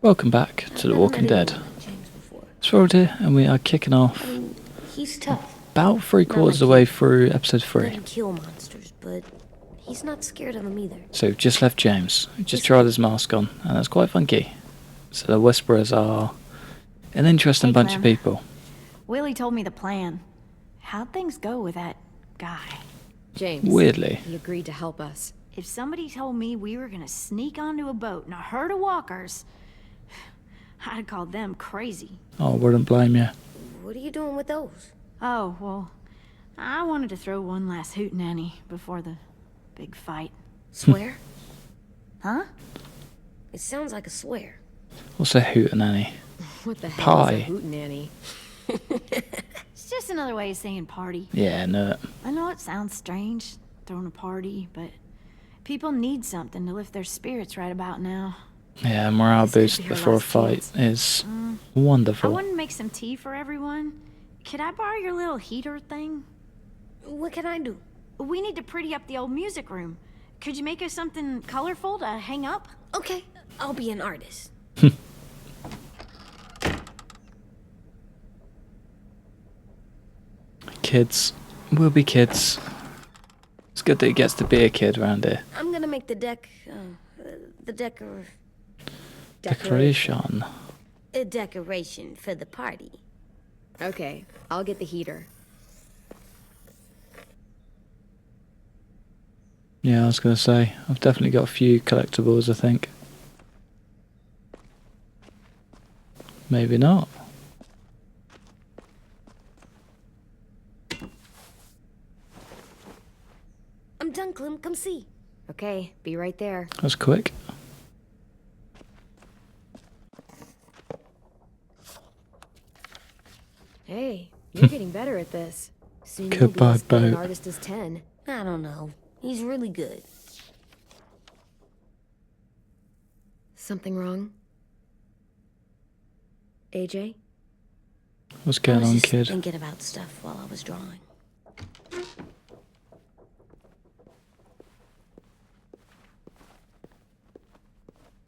Welcome back to The Walking Dead. It's Roald here, and we are kicking off He's tough. about three-quarters of the way through episode 3. Doesn't kill monsters, but he's not scared of them either. So we've just left James. He just tried his mask on, and that's quite funky. So the Whisperers are an interesting bunch of Clem. people. Willie told me the plan. How'd things go with that guy? James. Weirdly. He agreed to help us. If somebody told me we were gonna sneak onto a boat in a herd of walkers, I'd call them crazy. Oh, wouldn't blame you. What are you doing with those? Oh, well, I wanted to throw one last hootenanny before the big fight. Swear? Huh? It sounds like a swear. What's a Hootenanny? What the hell Pie. is a hootenanny? It's just another way of saying party. Yeah, no. I know it sounds strange, throwing a party, but people need something to lift their spirits right about now. Yeah, morale This could boost be her before a last fight is I wonderful. wanted to make some tea for everyone. Could I borrow your little heater thing? What can I do? We need to pretty up the old music room. Could you make us something colorful to hang up? Okay, I'll be an artist. Kids will be kids. It's good that he gets to be a kid around here. I'm gonna make the Decoration. a decoration for the party. Okay, I'll get the heater. Yeah, I was going to say, I've definitely got a few collectibles, I think. Maybe not. I'm done, Clem. Come see. Okay, be right there. That's quick. Hey, you're getting better at this. Soon you'll be Goodbye, as good an boat. artist as 10. I don't know. He's really good. Something wrong? AJ? What's I going was on, just kid? thinking about stuff while I was drawing.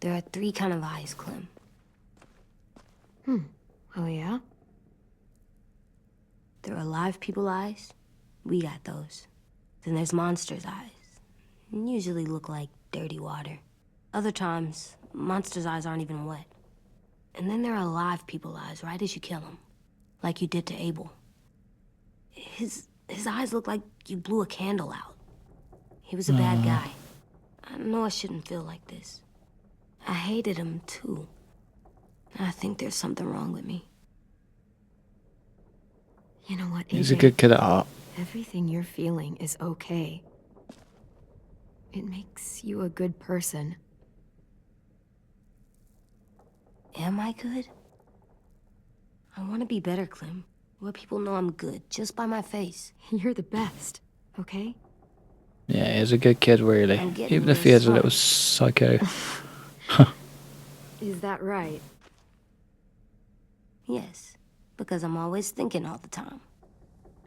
There are 3 kind of eyes, Clem. Oh yeah? There are live people eyes. We got those. Then there's monsters' eyes. Usually look like dirty water. Other times, monsters' eyes aren't even wet. And then there are live people eyes right as you kill them. Like you did to Abel. His eyes look like you blew a candle out. He was a bad guy. I know I shouldn't feel like this. I hated him too. I think there's something wrong with me. You know what, AJ? He's a good kid at heart. Everything you're feeling is okay. It makes you a good person. Am I good? I want to be better, Clem. Let people know I'm good, just by my face. You're the best, okay? Yeah, he's a good kid, really. I'm getting Even if he is a this little far. psycho. Is that right? Yes, because I'm always thinking all the time.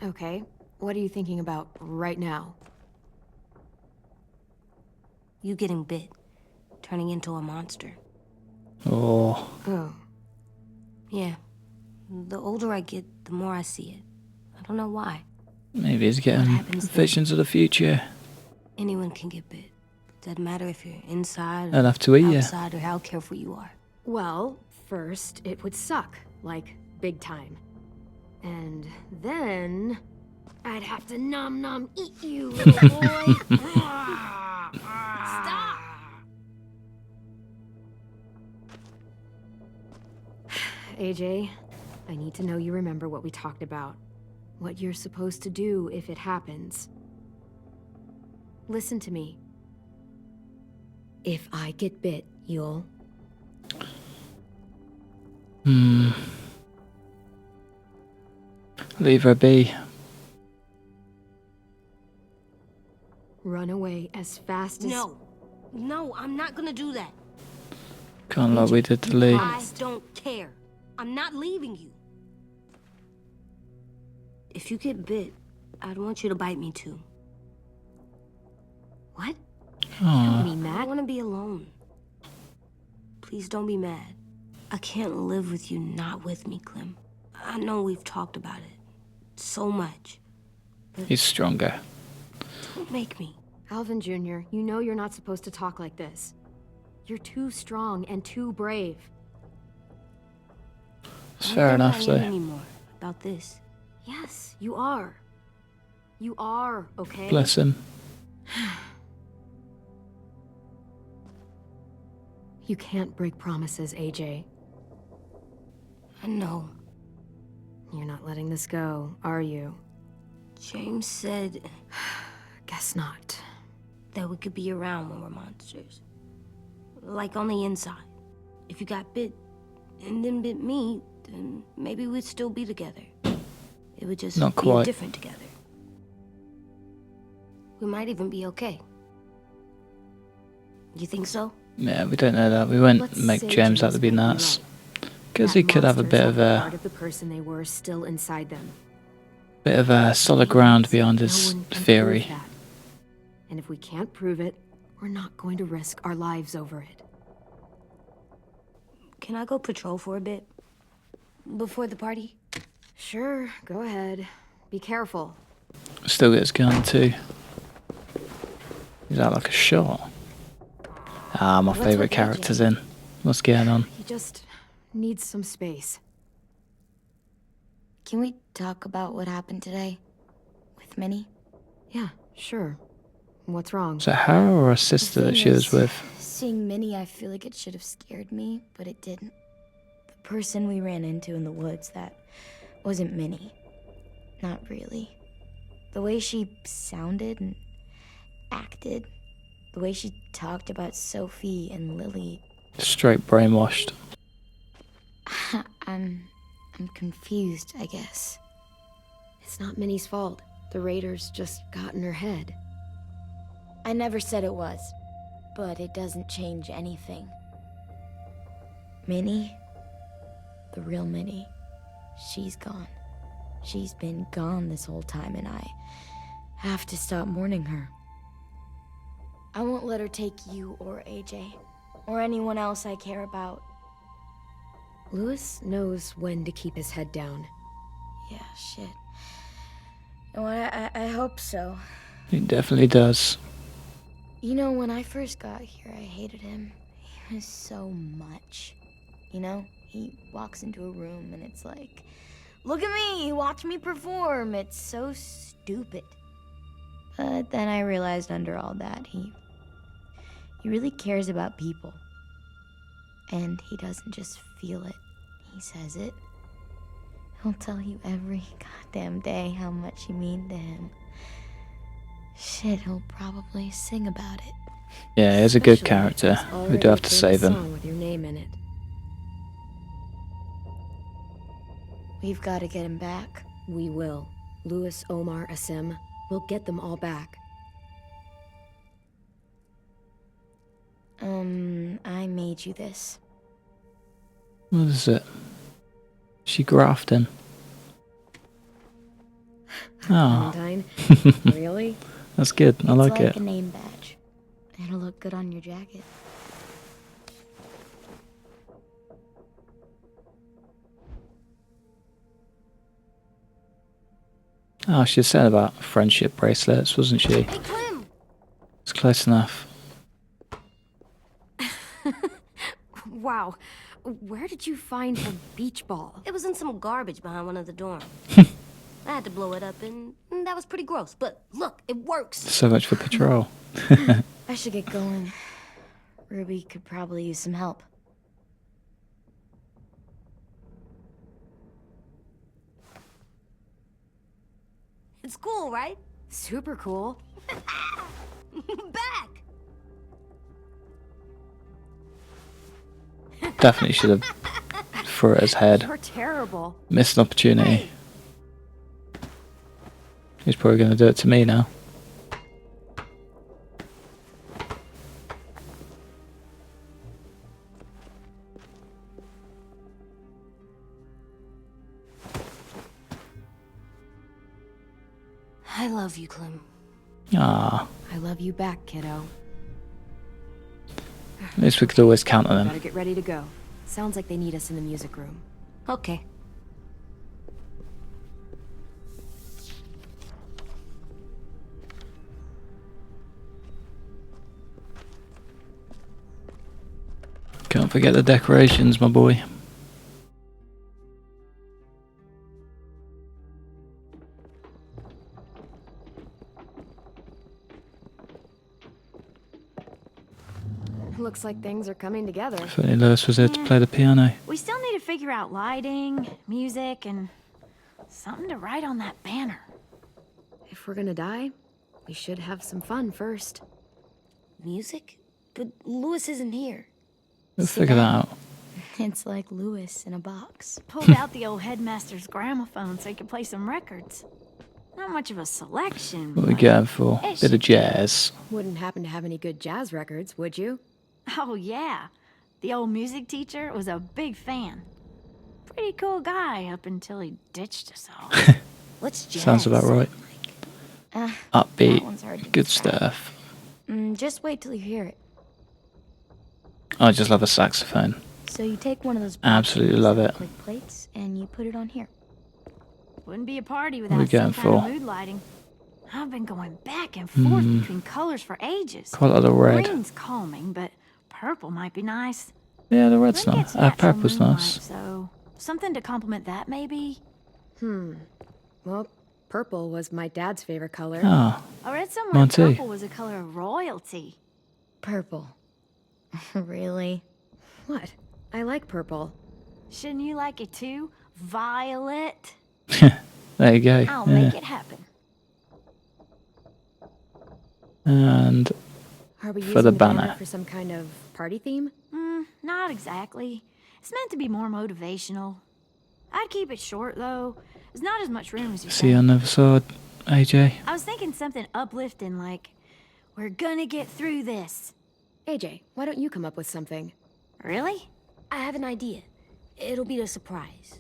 Okay. What are you thinking about right now? You getting bit, turning into a monster. Oh, Oh. Yeah, the older I get, the more I see it. I don't know why. maybe he's getting happens then? visions of the future. Anyone can get bit. Doesn't matter if you're inside They'll have to eat you. outside or how careful you are. Well, first, it would suck. Like, big time. And then... I'd have to nom eat you, little boy. Stop! AJ, I need to know you remember what we talked about. What you're supposed to do if it happens. Listen to me. If I get bit, you'll... Leave her be. run away as fast as... No, I'm not gonna do that. Can't like we did to Lee. I don't care. I'm not leaving you. If you get bit, I'd want you to bite me too. What? Aw. Don't be I mad. want to be alone. Please don't be mad. I can't live with you not with me, Clem. I know we've talked about it so much. He's stronger. Don't make me. Alvin Jr., you know you're not supposed to talk like this. You're too strong and too brave. It's fair enough, I don't though. think anymore about this. Yes, you are. You are, okay? Bless him. You can't break promises, AJ. I know. You're not letting this go, are you? James said Guess not. that we could be around when we're monsters. Like on the inside. If you got bit and then bit me, then maybe we'd still be together. It would just Not be quite. different together. We might even be okay. You think so? Yeah, we don't know that. We won't Let's make say James out to be might nuts. right. Because That he could have a monsters bit of part a of the person they were still inside them. solid ground behind No his one can theory. prove that. And if we can't prove it, we're not going to risk our lives over it. Can I go patrol for a bit? Before the party? Sure, go ahead. Be careful. Still gets gun too. He's out like a shot. Ah, my What's favourite with AJ? character's in. What's going on? He just needs some space. Can we talk about what happened today? With Minnie? Yeah, sure. What's wrong? Is it her or her sister that she was with? Seeing Minnie, I feel like it should have scared me, but it didn't. The person we ran into in the woods, that wasn't Minnie. Not really. The way she sounded and acted, the way she talked about Sophie and Lily, Straight brainwashed. I'm confused, I guess. It's not Minnie's fault. The raiders just got in her head. I never said it was, but it doesn't change anything. Minnie, the real Minnie, she's gone. She's been gone this whole time, and I have to stop mourning her. I won't let her take you or AJ, or anyone else I care about. Lewis knows when to keep his head down. Yeah, shit. Well, I hope so. He definitely does. You know, when I first got here, I hated him. He was so much. You know, he walks into a room and it's like, look at me, watch me perform. It's so stupid. But then I realized under all that, he really cares about people. And he doesn't just feel it, he says it. He'll tell you every goddamn day how much you mean to him. Shit, he'll probably sing about it. Yeah, he's a good Especially character. if there's We do have already to a save famous him. song with your name in it. We've got to get him back. We will. Lewis, Omar, Asim. We'll get them all back. I made you this. What is it? She grafting. Oh, Clementine? Really? that's good. I like It's like it. a name badge. It'll look good on your jacket. Oh, she said about friendship bracelets, wasn't she? Hey, Clem! It's close enough. Wow. Where did you find a beach ball? It was in some garbage behind one of the dorms. I had to blow it up, and that was pretty gross. But look, it works. So much for patrol. I should get going. Ruby could probably use some help. It's cool, right? Super cool. Back! Definitely should have threw it at his head. You're terrible. Missed an opportunity. He's probably going to do it to me now. I love you, Clem. Ah, I love you back, kiddo. at least we could always count on Gotta him. get ready to go. Sounds like they need us in the music room. Okay. Can't forget the decorations, my boy. Looks like things are coming together. If only Lewis was there to play the piano. We still need to figure out lighting, music, and something to write on that banner. If we're gonna die, we should have some fun first. Music? But Lewis isn't here. We'll figure that out. It's like Lewis in a box. Pulled out the old headmaster's gramophone so he could play some records. Not much of a selection. What we but going for? it Bit of should- jazz. Wouldn't happen to have any good jazz records, would you? Oh, yeah. The old music teacher was a big fan. Pretty cool guy up until he ditched us all. What's jazz? Sounds about right. That one's Upbeat, hard to good describe. stuff. Just wait till you hear it. I just love a saxophone. So you take one of those Absolutely love it. click plates and you put it on here. Wouldn't be a party we without going some kind of for? mood lighting. I've been going back and forth between colors for ages. Quite a lot of red. Green's calming, but purple might be nice. Yeah, the red's Red nice. gets natural Purple's moonlight, nice. So something to complement that, maybe. Well, purple was my dad's favorite color. Ah, I read somewhere Mine too. purple was a color of royalty. Purple. Really? What? I like purple. Shouldn't you like it too? Violet. there you go. I'll Yeah. make it happen. And Are we For using the the banner banner. for some kind of party theme? Not exactly. It's meant to be more motivational. I'd keep it short though. There's not as much room as you see you think. on the other side, AJ. I was thinking something uplifting like, "We're gonna get through this." AJ, why don't you come up with something? Really? I have an idea. It'll be a surprise.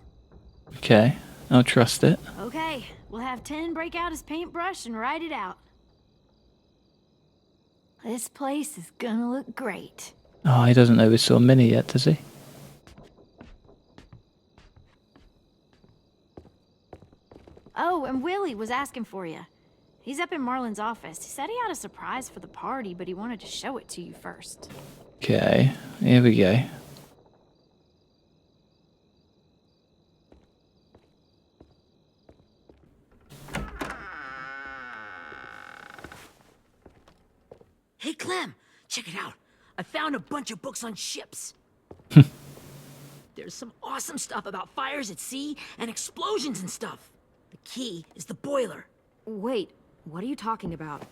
Okay, I'll trust it. Okay, we'll have 10 break out his paintbrush and write it out. This place is gonna look great. Oh, he doesn't know we saw Minnie yet, does he? Oh, and Willie was asking for you. He's up in Marlin's office. He said he had a surprise for the party, but he wanted to show it to you first. Okay, here we go. Hey, Clem, check it out. I found a bunch of books on ships. There's some awesome stuff about fires at sea and explosions and stuff. The key is the boiler. Wait, what are you talking about?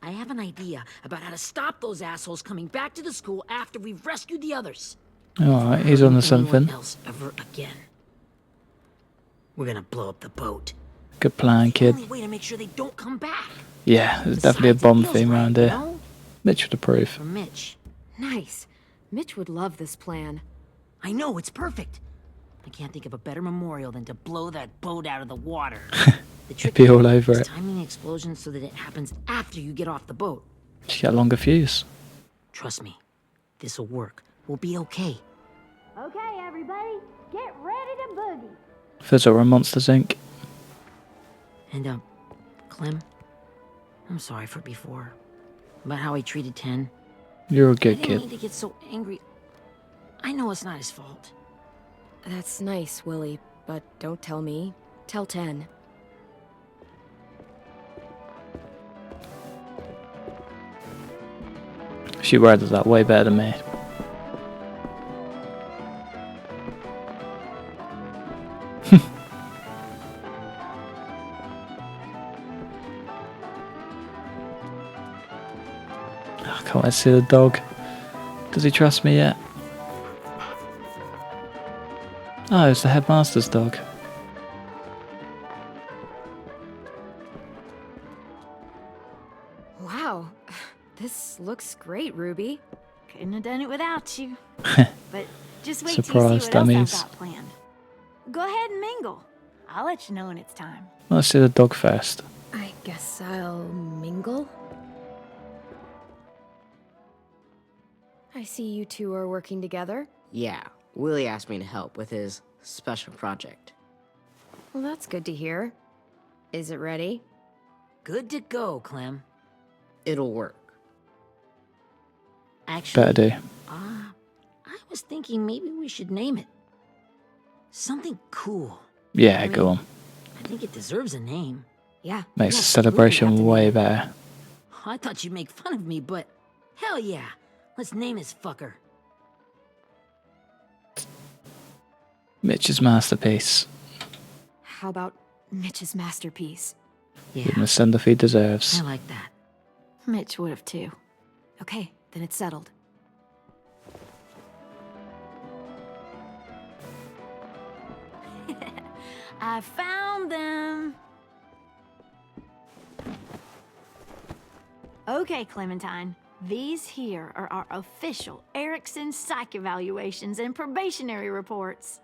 I have an idea about how to stop those assholes coming back to the school after we've rescued the others. Alright, he's on to Anyone something. else ever again. We're gonna blow up the boat. Good plan, The kid. only way to make sure they don't come back. Yeah, there's definitely a Besides, it bomb feels theme right, around you here. know? Mitch would approve. For Mitch. Nice. Mitch would love this plan. I know, it's perfect. I can't think of a better memorial than to blow that boat out of the water. The trick Be all over is it. timing the explosion so that it happens after you get off the boat. She got a longer fuse. Trust me, this'll work. We'll be okay. Okay, everybody, get ready to boogie. Fizz or a Monsters Inc. And, Clem, I'm sorry for before. About how I treated Ten. You're a I good didn't kid. mean to get so angry. I know it's not his fault. That's nice, Willie, but don't tell me. Tell 10. She worded that way better than me. I can't wait to see the dog. Does he trust me yet? Oh, it's the headmaster's dog. Wow, this looks great, Ruby. Couldn't have done it without you. But just wait till you Surprise, see what dummies. else I've got planned. Go ahead and mingle. I'll let you know when it's time. Let's see the dog first. I guess I'll mingle. I see you two are working together. Yeah, Willie asked me to help with his special project. Well, that's good to hear. Is it ready? Good to go, Clem. It'll work. Actually, Better do. I was thinking maybe we should name it. Something cool. Yeah, I go mean, on. I think it deserves a name. Yeah. Makes we the absolutely have celebration to way name it. better. I thought you'd make fun of me, but hell yeah. Let's name this fucker. Mitch's masterpiece. How about Mitch's masterpiece? Yeah, Give him the send off he deserves. I like that. Mitch would have too. Okay, then it's settled. I found them. Okay, Clementine. These here are our official Erickson psych evaluations and probationary reports.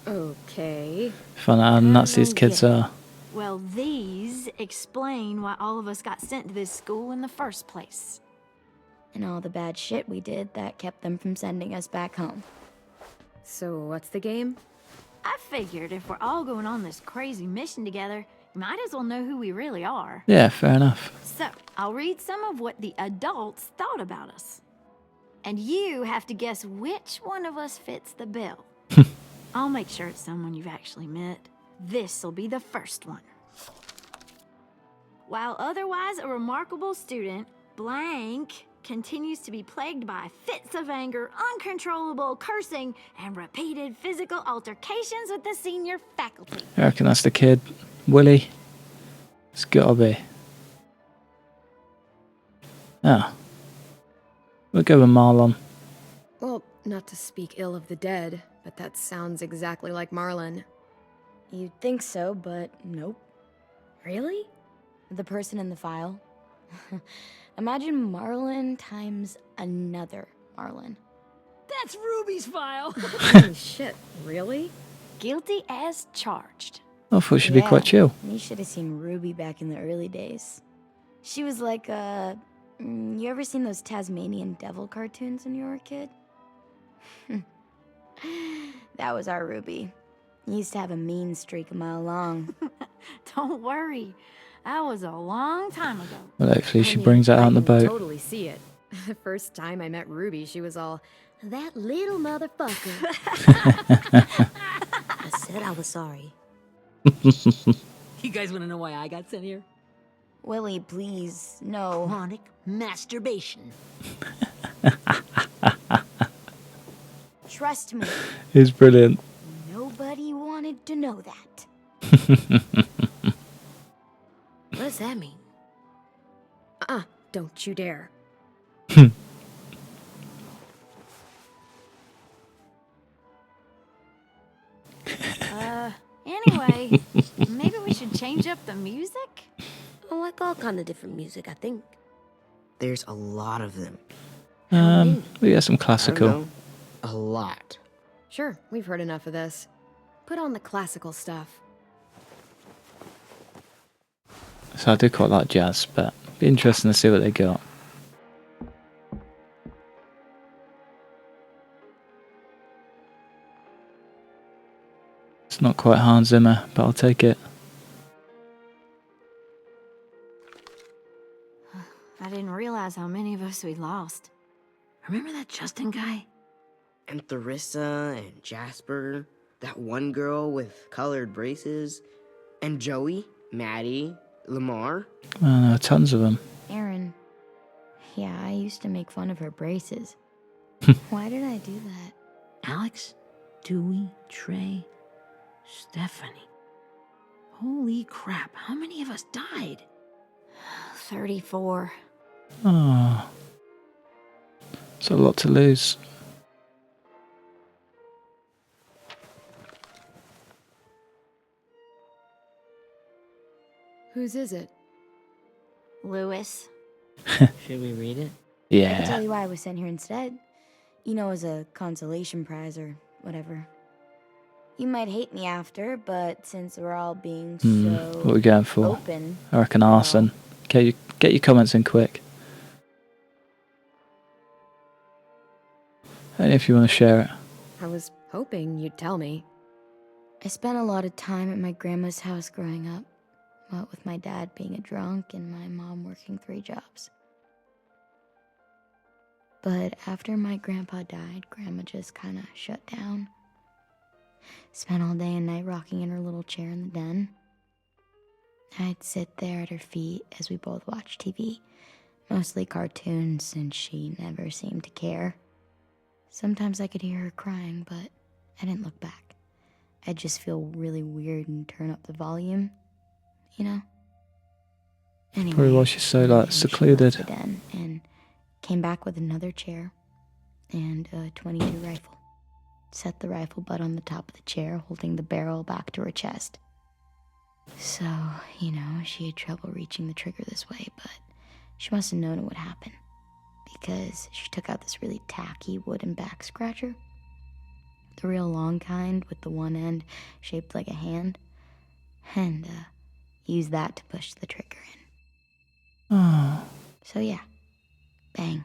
Okay. Fun how nuts these don't kids get it. are. Well, these explain why all of us got sent to this school in the first place. And all the bad shit we did that kept them from sending us back home. So what's the game? I figured if we're all going on this crazy mission together, you might as well know who we really are. Yeah, fair enough. So, I'll read some of what the adults thought about us. And you have to guess which one of us fits the bill. I'll make sure it's someone you've actually met. This'll be the first one. While otherwise a remarkable student, blank continues to be plagued by fits of anger, uncontrollable cursing, and repeated physical altercations with the senior faculty. I reckon that's the kid. Willie. It's gotta be. Ah. We'll go with Marlon. Well, not to speak ill of the dead, but that sounds exactly like Marlon. You'd think so, but nope. Really? The person in the file. Imagine Marlon times another Marlon. That's Ruby's file. Holy shit, really? Guilty as charged. I thought she'd be quite chill. You should have seen Ruby back in the early days. She was like, you ever seen those Tasmanian devil cartoons when you were a kid? That was our Ruby. He used to have a mean streak a mile long. Don't worry. That was a long time ago. Well, hopefully she I mean, brings that out on the I can boat. totally see it. The first time I met Ruby, she was all, that little motherfucker. I said I was sorry. You guys want to know why I got sent here? Willie, please, no. Chronic masturbation. Trust me, It's brilliant. nobody wanted to know that. What does that mean? Don't you dare. Anyway, maybe we should change up the music? I like all kind of different music, I think. There's a lot of them. We got some I don't classical. know. A lot. Sure, we've heard enough of this. Put on the classical stuff. So I do quite like jazz, but it'd be interesting to see what they got. It's not quite Hans Zimmer, but I'll take it. I didn't realize how many of us we lost. Remember that Justin guy? And Theresa and Jasper, that one girl with colored braces, and Joey, Maddie, Lamar. Oh, no, tons of them. Aaron. Yeah, I used to make fun of her braces. Why did I do that? Alex, Dewey, Trey, Stephanie. Holy crap, how many of us died? 34. Oh. It's a lot to lose. Whose is it? Lewis. Should we read it? I can Yeah. tell you why I was sent here instead. You know, as a consolation prize or whatever. You might hate me after, but since we're all being so What are we going for? open, I reckon arson. Get your comments in quick. Only if you want to share it. I was hoping you'd tell me. I spent a lot of time at my grandma's house growing up, what with my dad being a drunk and my mom working 3 jobs. But after my grandpa died, Grandma just kind of shut down. Spent all day and night rocking in her little chair in the den. I'd sit there at her feet as we both watched TV, mostly cartoons, since she never seemed to care. Sometimes I could hear her crying, but I didn't look back. I'd just feel really weird and turn up the volume, you know? Anyway, Probably why she's so one like day she left secluded. the den and came back with another chair and a .22 rifle. Set the rifle butt on the top of the chair, holding the barrel back to her chest. So, she had trouble reaching the trigger this way, but she must have known it would happen, because she took out this really tacky wooden back scratcher. The real long kind with the one end shaped like a hand, and used that to push the trigger in. Oh, So yeah, bang.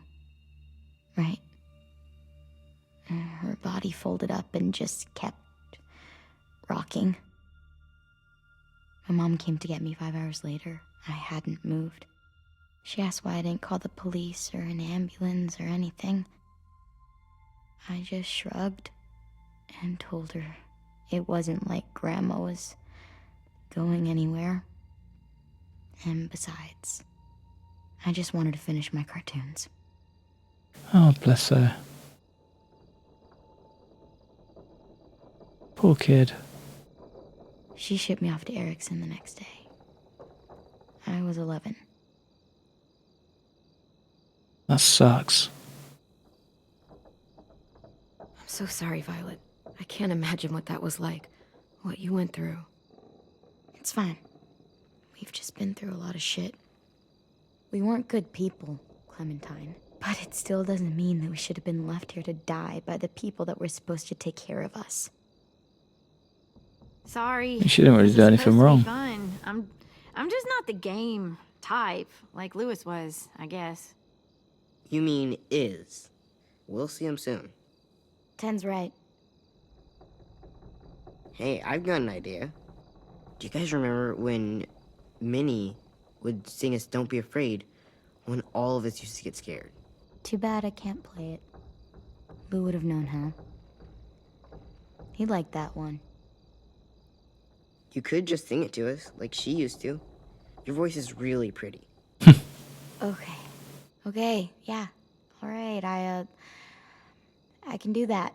Right. Her body folded up and just kept rocking. My mom came to get me 5 hours later. I hadn't moved. She asked why I didn't call the police or an ambulance or anything. I just shrugged and told her it wasn't like Grandma was going anywhere. And besides, I just wanted to finish my cartoons. oh, bless her. Poor kid. She shipped me off to Erickson the next day. I was 11. That sucks. I'm so sorry, Violet. I can't imagine what that was like. What you went through. It's fine. We've just been through a lot of shit. We weren't good people, Clementine. But it still doesn't mean that we should have been left here to die by the people that were supposed to take care of us. Sorry. She didn't really This do is anything supposed to be wrong. Fun. I'm just not the game type like Lewis was, I guess. You mean is. We'll see him soon. Ten's right. Hey, I've got an idea. Do you guys remember when Minnie would sing us Don't Be Afraid when all of us used to get scared? Too bad I can't play it. Lou would have known how. He liked that one. You could just sing it to us, like she used to. Your voice is really pretty. Okay, yeah. All right, I can do that.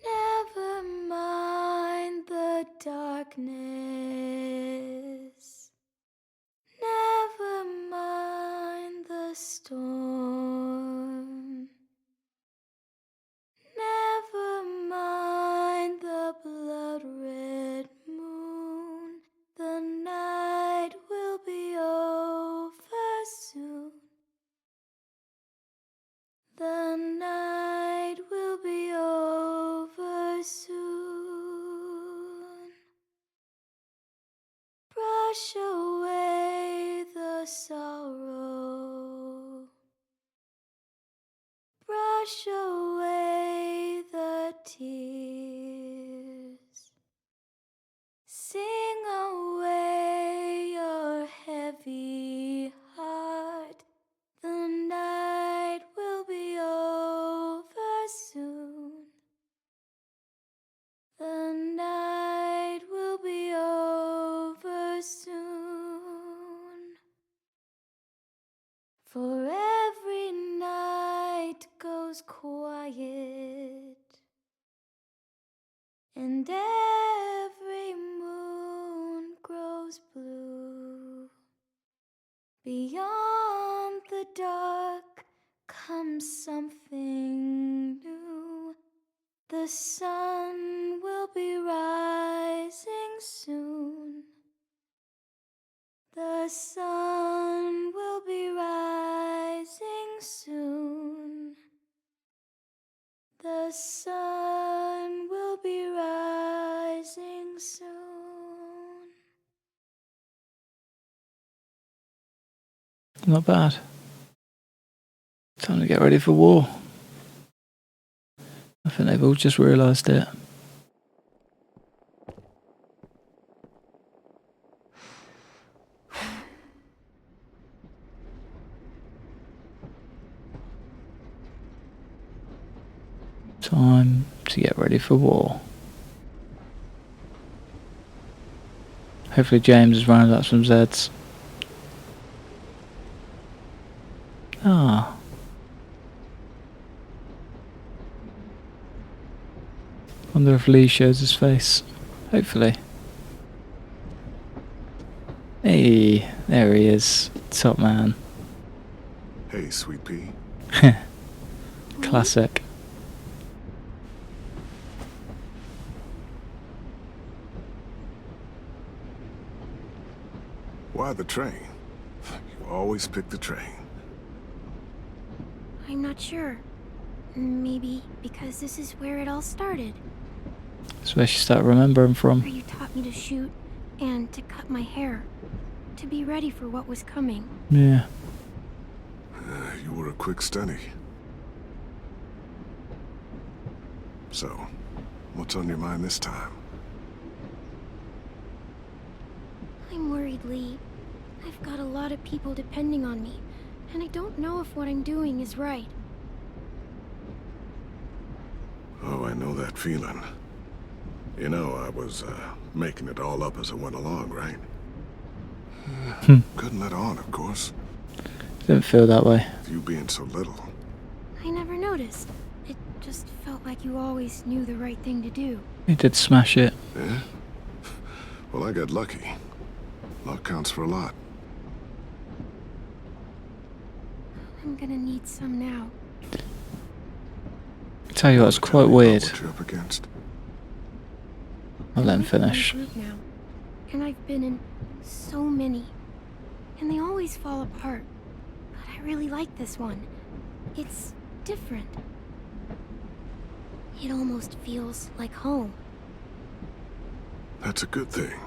Never mind the darkness. Never mind the storm. Never mind the blood-red moon. The night will be over soon. The night will be over soon. Brush away the sorrow. Brush away the tears. Sing away your heavy heart. The night will be over soon. The night will be over soon. For every night goes quiet, and every moon grows blue. Beyond the dark comes something new. The sun will be rising soon. The sun will be rising soon. The sun will be rising soon. Not bad. Time to get ready for war. I think they've all just realised it. Time to get ready for war. Hopefully James has rounded up some Zeds. Ah. Wonder if Lee shows his face. Hopefully. Hey, there he is. Top man. Hey, Sweet Pea. Classic. Why the train? You always pick the train. I'm not sure. Maybe because this is where it all started. That's where she started remembering Where from. you taught me to shoot and to cut my hair. To be ready for what was coming. Yeah. You were a quick study. So, what's on your mind this time? I'm worried, Lee. I've got a lot of people depending on me, and I don't know if what I'm doing is right. Oh, I know that feeling. You know, I was, making it all up as I went along, right? Couldn't let on, of course. Didn't feel that way. With you being so little. I never noticed. It just felt like you always knew the right thing to do. He did smash it. Yeah? Well, I got lucky. Luck counts for a lot. I'm gonna need some now. Tell you what, it's Tell quite me about weird. what you're up against. I'll let him I'm in one finish. group now, and I've been in so many, and they always fall apart. But I really like this one. It's different. It almost feels like home. That's a good thing.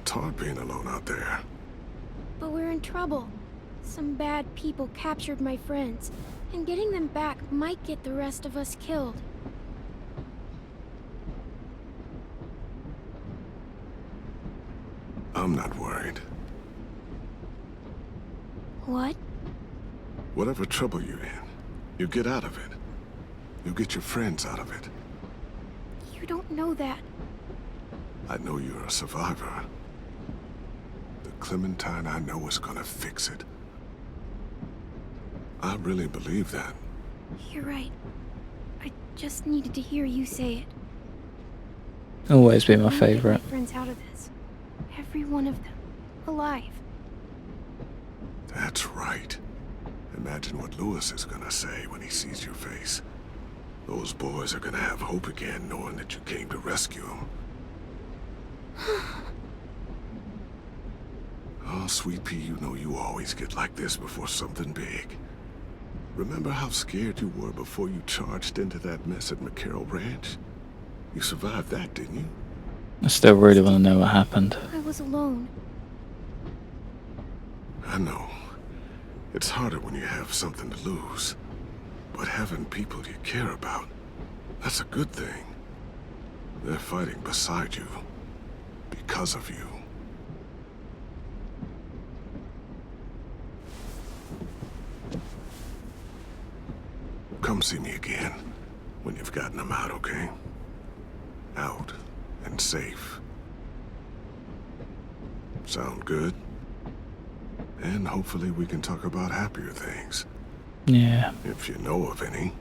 It's hard being alone out there. But we're in trouble. Some bad people captured my friends, and getting them back might get the rest of us killed. I'm not worried. What? Whatever trouble you're in, you get out of it. You get your friends out of it. You don't know that. I know you're a survivor. The Clementine I know is gonna fix it. I really believe that. You're right. I just needed to hear you say it. Always been my I wanna get favourite. my friends out of this. Every one of them. Alive. That's right. Imagine what Lewis is gonna say when he sees your face. Those boys are gonna have hope again, knowing that you came to rescue them. Oh, Sweet Pea, you know you always get like this before something big. Remember how scared you were before you charged into that mess at McCarroll Ranch? You survived that, didn't you? I still really want to know what happened. I was alone. I know. It's harder when you have something to lose. But having people you care about, that's a good thing. They're fighting beside you. Because of you. Come see me again when you've gotten them out, okay? Out and safe. Sound good? And hopefully we can talk about happier things, Yeah. if you know of any.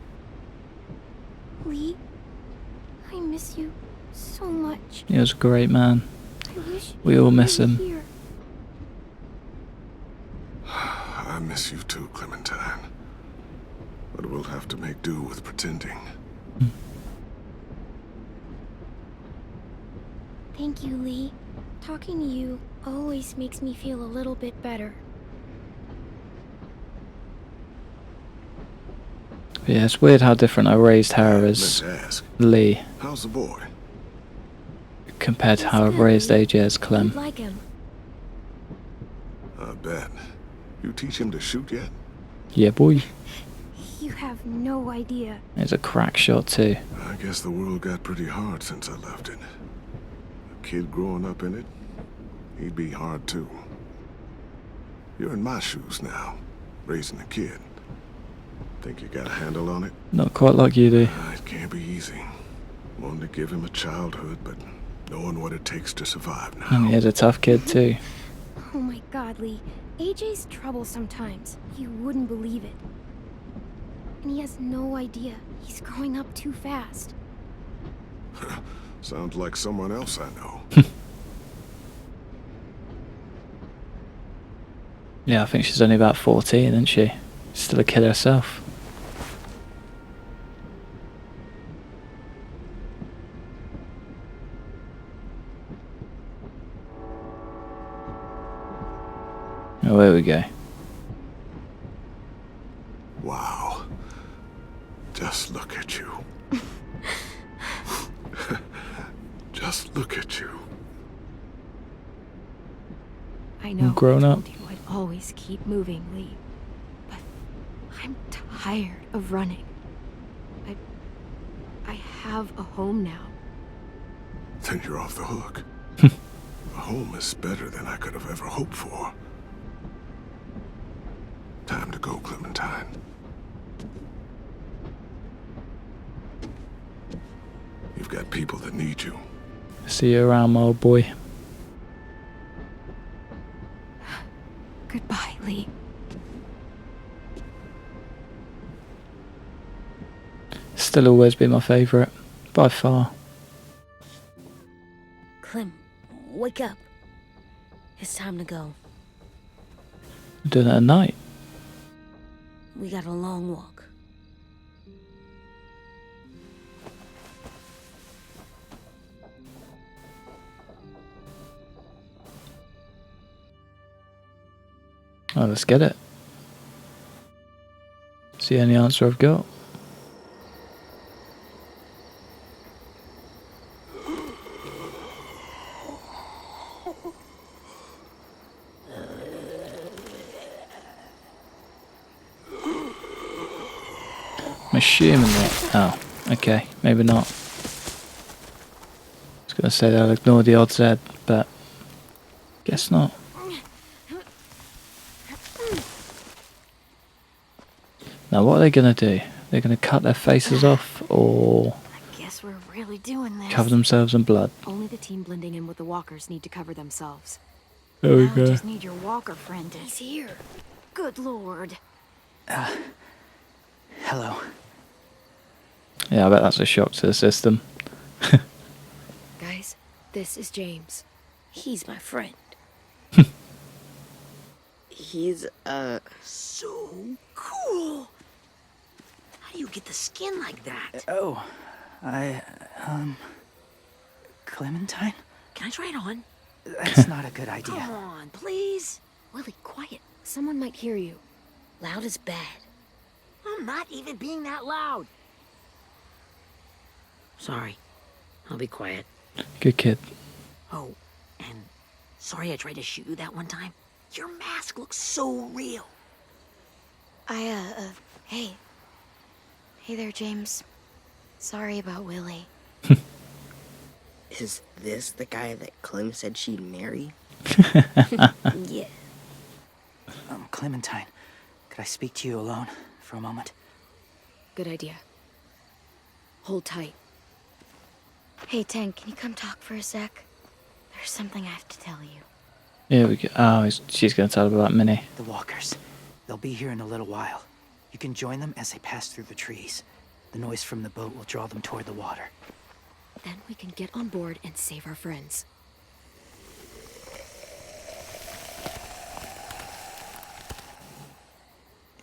Lee, I miss you so much. He was a great man. I wish We you all were miss him. here. I miss you too, Clementine. But we'll have to make do with pretending. Thank you, Lee. Talking to you always makes me feel a little bit better. Yeah, it's weird how different I raised her I meant as to ask, Lee how's the boy? compared to how I've raised AJ as You'd Clem. like him. I bet. You teach him to shoot yet? Yeah, boy. You have no idea. He's a crack shot too. I guess the world got pretty hard since I left it. A kid growing up in it, he'd be hard too. You're in my shoes now, raising a kid. Think you got a handle on it? Not quite like you do. It can't be easy. Wanting to give him a childhood, but knowing what it takes to survive now. And he's a tough kid too. Oh my god, Lee. AJ's trouble sometimes. You wouldn't believe it. And he has no idea. He's growing up too fast. Sounds like someone else I know. Yeah, I think she's only about 14, isn't she? Still a kid herself. Oh, here we go. Wow. Just look at you. Just look at you. I know. Grown I up. told you I'd always keep moving, Lee. But I'm tired of running. I have a home now. Then you're off the hook. A home is better than I could have ever hoped for. Time to go, Clementine. You've got people that need you. See you around, my old boy. Goodbye, Lee. Still always be my favourite. By far. Clem, wake up. It's time to go. I'm doing it at night. We got a long walk. Oh, let's get it. It's the only answer I've got. I'm assuming that. Oh, okay, maybe not. I was gonna say that I'll ignore the odds Ed, but guess not. Now, what are they gonna do? They're gonna cut their faces off or I guess we're really doing this. cover themselves in blood? Only the team blending in with the walkers need to cover themselves. There we Now we go. just need your walker friend to... He's here. Good lord. Hello. Yeah, I bet that's a shock to the system. Guys, this is James. He's my friend. He's, So cool. How do you get the skin like that? Oh, Clementine? Can I try it on? That's not a good idea. Come on, please. Willie, quiet. Someone might hear you. Loud is bad. I'm not even being that loud. Sorry. I'll be quiet. Good kid. Oh, and sorry I tried to shoot you that one time. Your mask looks so real. Hey. Hey there, James. Sorry about Willie. is this the guy that Clem said she'd marry? Yeah. Clementine, could I speak to you alone for a moment? Good idea. Hold tight. Hey, Tank, can you come talk for a sec? There's something I have to tell you. Here we go. Oh, she's gonna tell about Minnie. The walkers. They'll be here in a little while. You can join them as they pass through the trees. The noise from the boat will draw them toward the water. Then we can get on board and save our friends.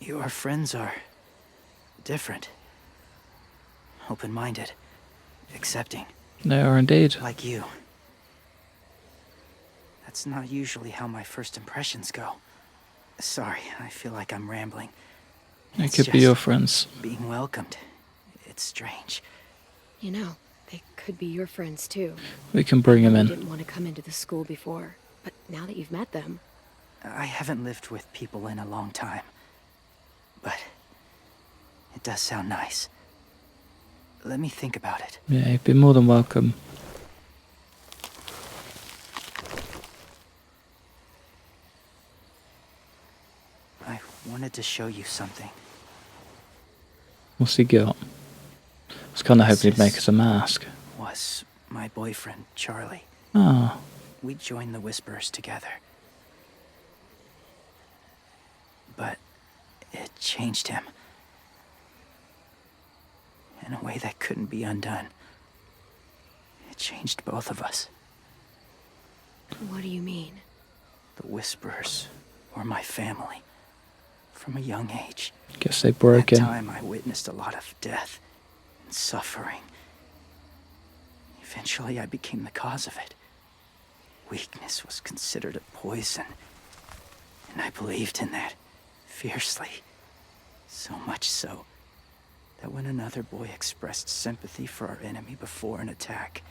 Your friends are different. Open-minded. Accepting. They are indeed. Like you. That's not usually how my first impressions go. Sorry, I feel like I'm rambling. It It's could be just your friends. being welcomed. It's strange. You know, they could be your friends too. We can bring him You in. didn't want to come into the school before, but now that you've met them, I haven't lived with people in a long time. But it does sound nice. Let me think about it. Yeah, you'd be more than welcome. I wanted to show you something. What's he got? I was kind of hoping he'd make us a mask. Was my boyfriend, Charlie. Ah, We joined the Whisperers together. But it changed him. In a way that couldn't be undone. It changed both of us. what do you mean? The Whisperers were my family. From a young age. guess they broke That him. time I witnessed a lot of death and suffering. Eventually I became the cause of it. Weakness was considered a poison. And I believed in that fiercely. So much so that when another boy expressed sympathy for our enemy before an attack,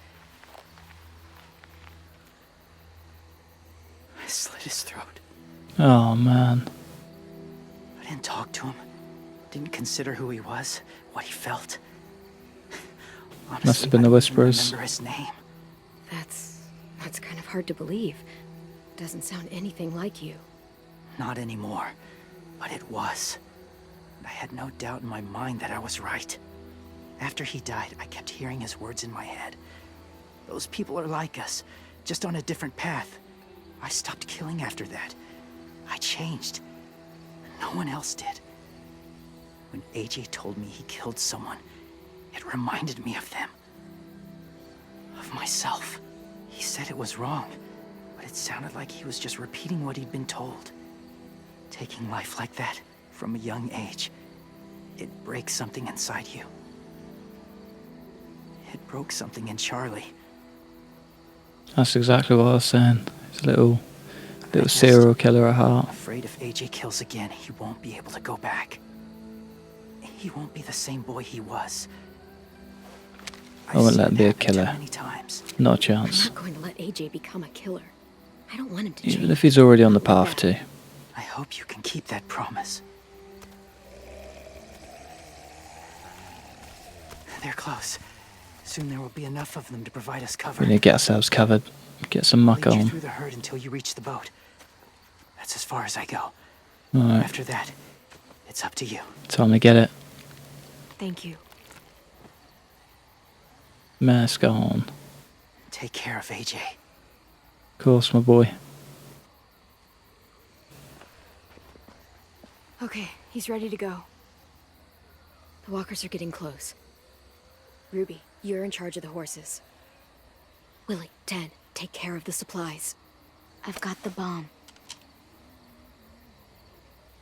I slit his throat. Oh man. I didn't talk to him. Didn't consider who he was, what he felt. Honestly, Must have been the I don't even Whisperers. remember his name. That's kind of hard to believe. Doesn't sound anything like you. Not anymore, but it was. I had no doubt in my mind that I was right. After he died, I kept hearing his words in my head. Those people are like us, just on a different path. I stopped killing after that. I changed. No one else did. When AJ told me he killed someone, it reminded me of them. Of myself. He said it was wrong, but it sounded like he was just repeating what he'd been told. Taking life like that, from a young age, it breaks something inside you. It broke something in Charlie. That's exactly what I was saying. He's a little just- serial killer at heart. Afraid if AJ kills again, he won't be able to go back. He won't be the same boy he was. I won't I've let seen him be a it happen too killer. many times. Not a I'm chance. not going to let AJ become a killer. I don't want him to change. Even if he's already on the Not like path that. to. I hope you can keep that promise. They're close. Soon there will be enough of them to provide us cover. We need to get ourselves covered. Get some muck Lead you on. through the herd until you reach the boat. That's as far as I go. Alright, After that, it's up to you. time to get it. Thank you. Mask on. Take care of AJ. Of course, my boy. Okay, he's ready to go. The walkers are getting close. Ruby, you're in charge of the horses. Willie, Ted, take care of the supplies. I've got the bomb.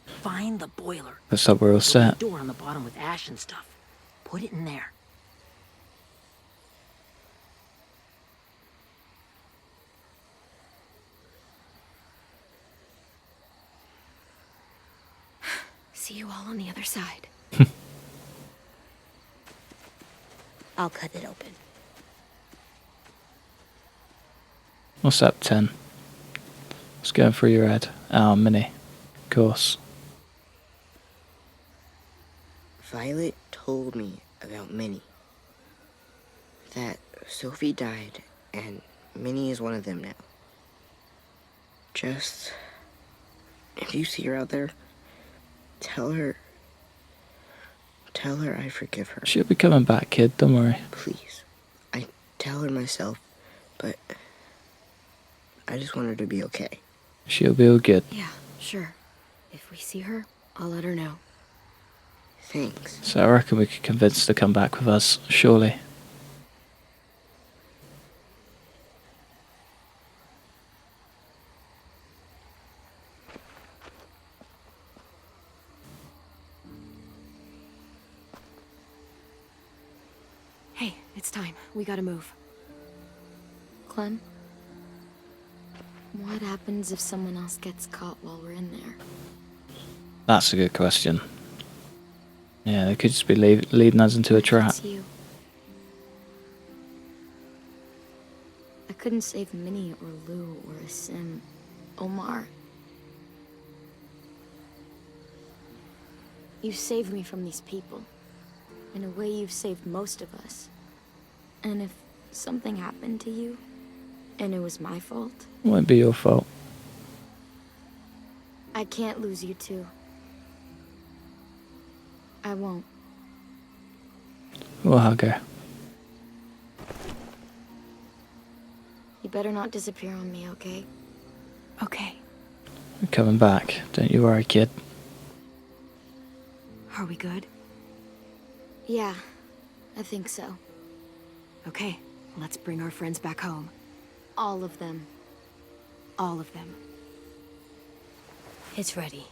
Find the boiler. Looks like we're all There's a set. door on the bottom with ash and stuff. Put it in there. See you all on the other side. I'll cut it open. What's up, 10? What's going through your head? Oh, Minnie. Of course. Violet told me about Minnie. That Sophie died, and Minnie is one of them now. Just, if you see her out there, tell her I forgive her. She'll be coming back, kid. Don't worry. Please. I tell her myself, but I just want her to be okay. She'll be all good. Yeah, sure. If we see her, I'll let her know. Thanks. So I reckon we could convince her to come back with us, surely. Hey, it's time. We gotta move. Clem? What happens if someone else gets caught while we're in there? That's a good question. Yeah, they could just be leading us into a trap. It's you. I couldn't save Minnie or Lou or Asim. Omar. You saved me from these people. In a way, you've saved most of us. And if something happened to you, and it was my fault, It won't be your fault. I can't lose you too. I won't. We'll hug her. You better not disappear on me, okay? Okay, We're coming back. Don't you worry, kid. are we good? Yeah, I think so. Okay, let's bring our friends back home. All of them. All of them. It's ready.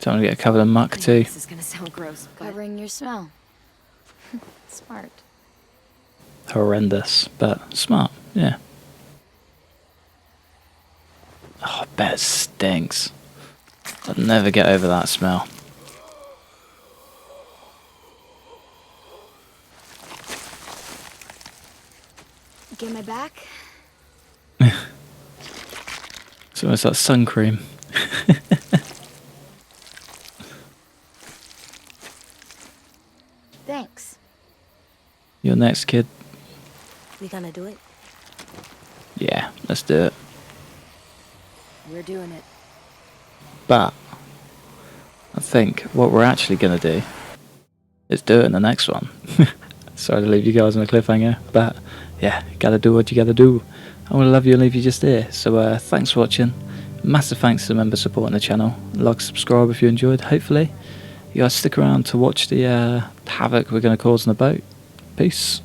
Time to get covered in muck I know too. This is gonna sound gross, but Covering your smell. Smart. Horrendous, but smart. Yeah. Oh, I bet it stinks. I'll never get over that smell. Get my back? It's almost like sun cream. Thanks. You're next, kid. We gonna do it? Yeah, let's do it. we're doing it. But I think what we're actually going to do is do it in the next one. Sorry to leave you guys on a cliffhanger, but yeah, gotta do what you gotta do. I'm going to love you and leave you just here. So thanks for watching. Massive thanks to the members supporting the channel. Like, subscribe if you enjoyed. Hopefully you guys stick around to watch the havoc we're going to cause on the boat. Peace.